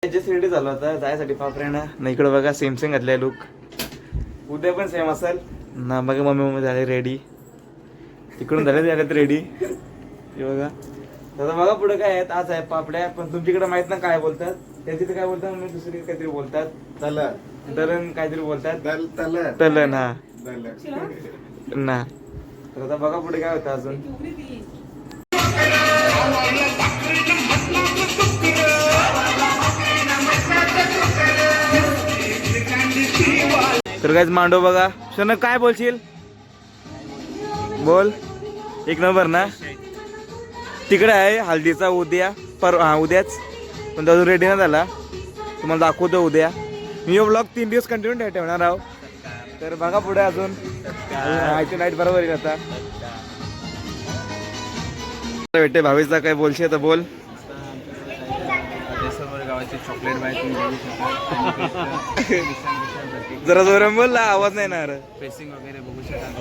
Just ready झाला होता जायसाठी पापऱ्यानं ना. इकडं बघा सेम सेम घातलाय लुक. उद्या पण सेम असेल ना. बघा मम्मी झाले रेडी. तिकडून झाले ते रेडी. हे बघा दादा बघा पुढे काय आहेत. आज आहे पापड्या. पण तुमच्याकडे माहित ना काय बोलतात. त्या तिथे काय बोलतात म्हणजे दुसरी काहीतरी बोलतात. तलन काहीतरी बोलतात. तलन हा ना. तर आता बघा पुढे काय होतं अजून. तर काहीच मांडव बघा. शनक काय बोलशील बोल. एक नंबर ना. तिकडे आहे हल्दीचा उद्या उद्याच पण अजून रेडी नाही झाला. तुम्हाला दाखवतो उद्या. मी ब्लॉग 3 दिवस कंटिन्यू ठेवणार आहो. तर बघा पुढे अजून आयची नाईट बरोबर येईल. आता भेटते भावेशचा काय बोलशील तर बोल. चॉकलेट बाईक जरा जोरात बोल. आवाज नाही येणार. फेसिंग वगैरे बघू शकाल.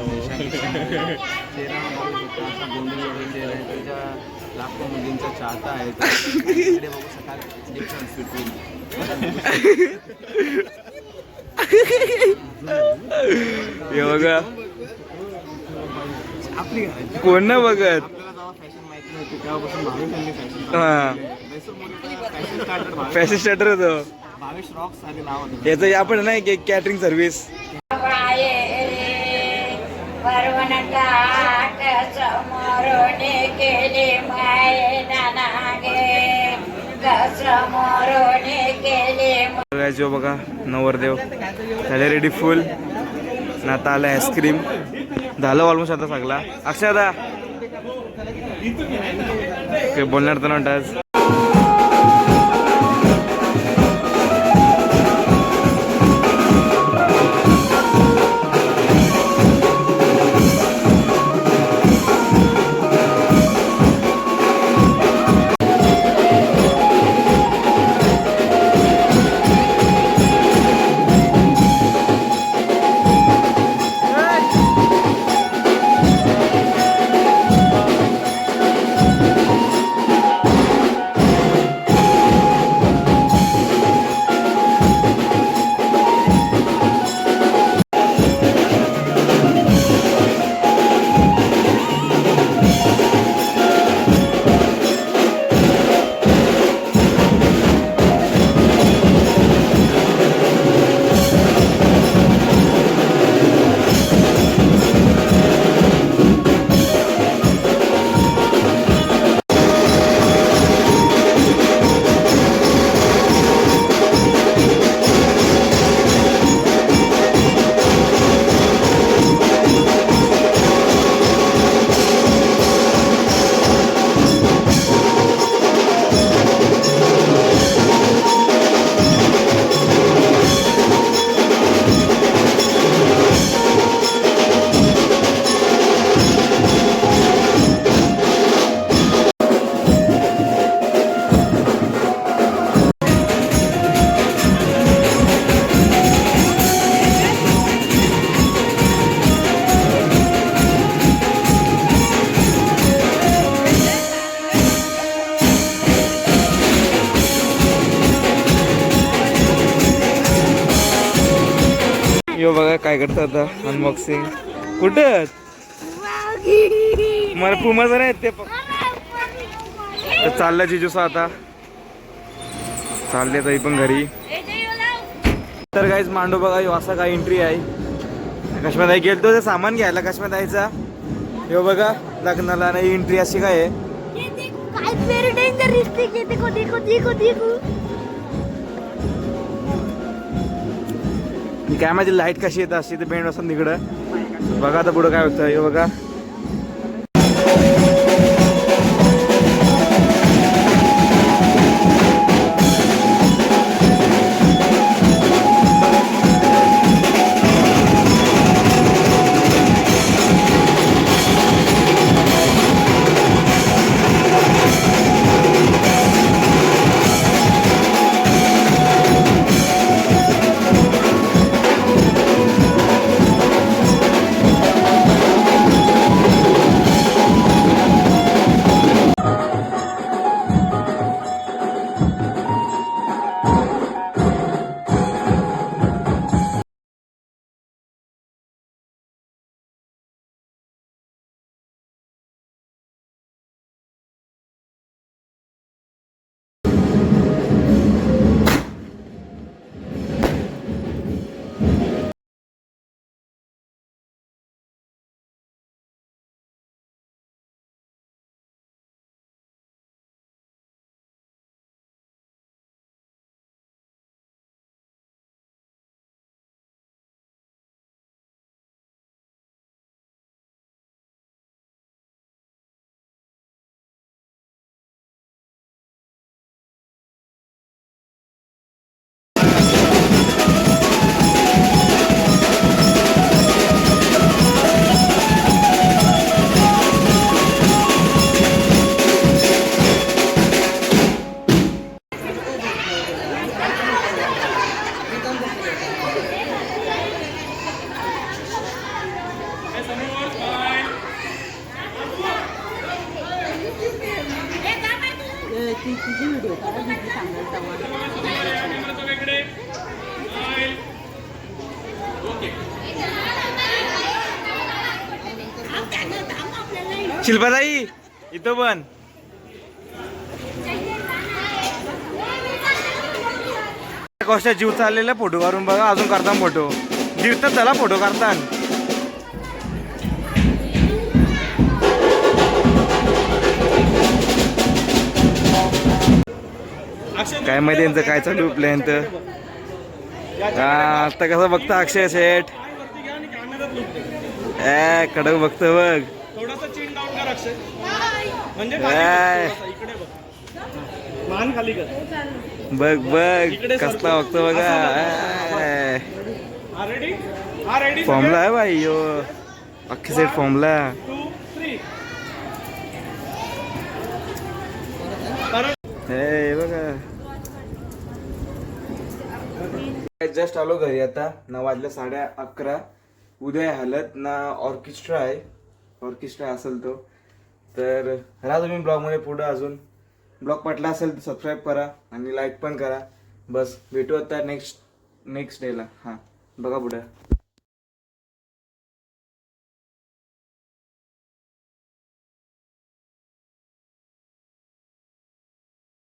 लाखो मुलींचा चाहता आहे. बघू शकाल डिफरन्स बिटवीन. बघा कोण ना बघत. आपल्याला जेव्हा फॅशन माहिती नव्हती तेव्हापासून भावेशांनी फॅशन स्टार्टर होतो. भावेश रॉक्स आणि नाव होतं. याचं आपण नाही कॅटरिंग सर्व्हिस. जो बघा नवरदेव झाले रेडी फुल. ना आता आलं आईस्क्रीम. झालं ऑलमोस्ट आता सगळा. अक्षदा बोलणार तर नव्हतं आज. यो बघा काय करतात आता अनबॉक्सिंग. कुठं मला पुमाचं नाही ते चाललं जिजूसा. आता चालले तरी पण घरी. तर काहीच मांडू बघा यो असा काय एंट्री आहे. कश्मीर गेलतो ते सामान घ्यायला कश्मीर जायचा. यो बघा लग्नाला नाही एंट्री अशी काय आहे. काय माझी लाईट कशी येत अशी ते बेंड असं तिकडं. बघा आता पुढं काय होतं. हे बघा शिल्पाताई इथं पण कशा जीव चाललेला फोटो काढून बघा. अजून करता फोटो दिवसात झाला फोटो काढता. काय माहिती यांचं काय चालू प्लॅन तर. आता कसं बघता अक्षय सेठ कडक बघतो बघ. थोडासा चीन डाऊन कर अक्षय. म्हणजे इकडे बघ. मान खाली कर. बघ बघ कसला बघतो बघा. रेडी हा रेडी. फॉर्मला आहे बाई यो अक्षय सेठ फॉर्मला. 2 3 हे बघा जस्ट आलो घरी. आता 9 वाजल्या 11:30. उद्या आहे हलत ना ऑर्केस्ट्रा आहे. ऑर्केस्ट्रा असेल तो तर राहा तुम्ही ब्लॉगमध्ये पुढं. अजून ब्लॉग पटला असेल तर सबस्क्राईब करा आणि लाईक पण करा. बस भेटू आता नेक्स्ट डेला. हां बघा पुढं.